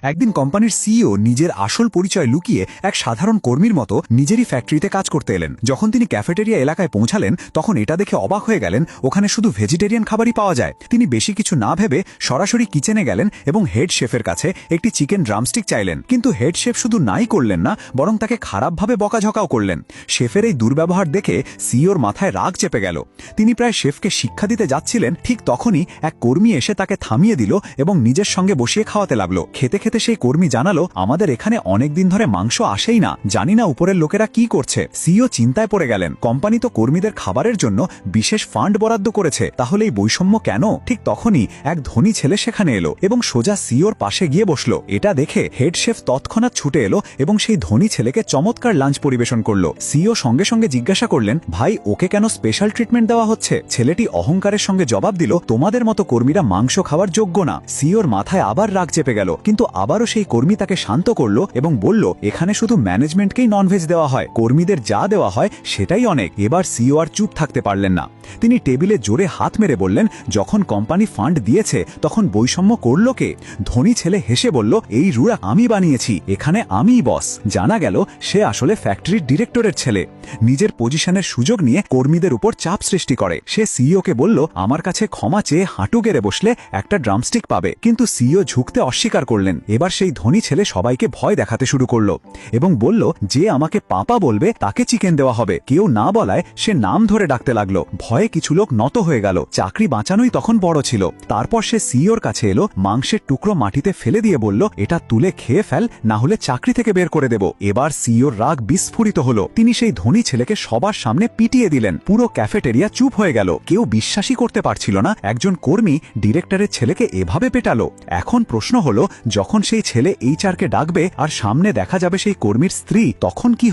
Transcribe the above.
একদিন কোম্পানির সিইও নিজের আসল পরিচয় লুকিয়ে এক সাধারণ কর্মীর মতো নিজেরই ফ্যাক্টরিতে কাজ করতে এলেন। যখন তিনি ক্যাফেটেরিয়া এলাকায় পৌঁছালেন তখন এটা দেখে অবাক হয়ে গেলেন ওখানে শুধু ভেজিটেরিয়ান খাবারই পাওয়া যায়। তিনি বেশি কিছু না ভেবে সরাসরি কিচেনে গেলেন এবং হেড শেফের কাছে একটি চিকেন ড্রামস্টিক চাইলেন। কিন্তু হেড শেফ শুধু নাই করলেন না, বরং তাকে খারাপভাবে বকাঝকাও করলেন। শেফের এই দুর্ব্যবহার দেখে সিইওর মাথায় রাগ চেপে গেল। তিনি প্রায় শেফকে শিক্ষা দিতে যাচ্ছিলেন, ঠিক তখনই এক কর্মী এসে তাকে থামিয়ে দিল এবং নিজের সঙ্গে বসিয়ে খাওয়াতে লাগলো। খেতে খেতে সেই কর্মী জানালো, আমাদের এখানে অনেকদিন ধরে মাংস আসেই না, জানি না উপরের লোকেরা কি করছে। সিইও চিন্তায় পড়ে গেলেন। কোম্পানি তো কর্মীদের খাবারের জন্য বিশেষ ফান্ড বরাদ্দ করেছে, তাহলে এই বৈষম্য কেন? ঠিক তখনই এক ধনী ছেলে সেখানে এলো এবং সোজা সিইওর পাশে গিয়ে বসলো। এটা দেখে হেড শেফ তৎক্ষণাৎ ছুটে এলো এবং সেই ধনী ছেলেকে চমৎকার লাঞ্চ পরিবেশন করলো। সিইও সঙ্গে সঙ্গে জিজ্ঞাসা করলেন, ভাই ওকে কেন স্পেশাল ট্রিটমেন্ট দেওয়া হচ্ছে? ছেলেটি অহংকারের সঙ্গে জবাব দিল, তোমাদের মতো কর্মীরা মাংস খাওয়ার যোগ্য না। সিইওর মাথায় আবার রাগ চেপে গেল, কিন্তু আবারও সেই কর্মী তাকে শান্ত করলো এবং বলল, এখানে শুধু ম্যানেজমেন্টকেই ননভেজ দেওয়া হয়, কর্মীদের যা দেওয়া হয় সেটাই অনেক। এবার সিইও আর চুপ থাকতে পারলেন না। তিনি টেবিলে জোরে হাত মেরে বললেন, যখন কোম্পানি ফান্ড দিয়েছে তখন বৈষম্য করল কে? ধনী ছেলে হেসে বলল, এই রুরা আমি বানিয়েছি, এখানে আমিই বস। জানা গেল সে আসলে ফ্যাক্টরির ডিরেক্টরের ছেলে। নিজের পজিশনের সুযোগ নিয়ে কর্মীদের উপর চাপ সৃষ্টি করে। সে সিইওকে বলল, আমার কাছে ক্ষমা চেয়ে হাঁটু গেড়ে বসলে একটা ড্রামস্টিক পাবে। কিন্তু সিইও ঝুঁকতে অস্বীকার করলেন। এবার সেই ধনী ছেলে সবাইকে ভয় দেখাতে শুরু করলো এবং বলল, যে আমাকে পাপা বলবে তাকে চিকেন দেওয়া হবে। কেউ না বলায় সে নাম ধরে ডাকতে লাগলো। ভয়ে কিছু লোক নত হয়ে গেল। চাকরি বাঁচানোই তখন বড় ছিল। তারপর সে সিইওর কাছে এলো, মাংসের টুকরো মাটিতে ফেলে দিয়ে বলল, এটা তুলে খেয়ে ফেল, না হলে চাকরি থেকে বের করে দেব। এবার সিইওর রাগ বিস্ফোরিত হলো। তিনি সেই ধনী ছেলেকে সবার সামনে পিটিয়ে দিলেন। পুরো ক্যাফেটেরিয়া চুপ হয়ে গেল। কেউ বিশ্বাসই করতে পারছিল না একজন কর্মী ডিরেক্টরের ছেলেকে এভাবে পেটালো। এখন প্রশ্ন হলো, যখন সেই ছেলে এইচআরকে ডাকবে আর সামনে দেখা যাবে সেই কর্মীর স্ত্রী, তখন কি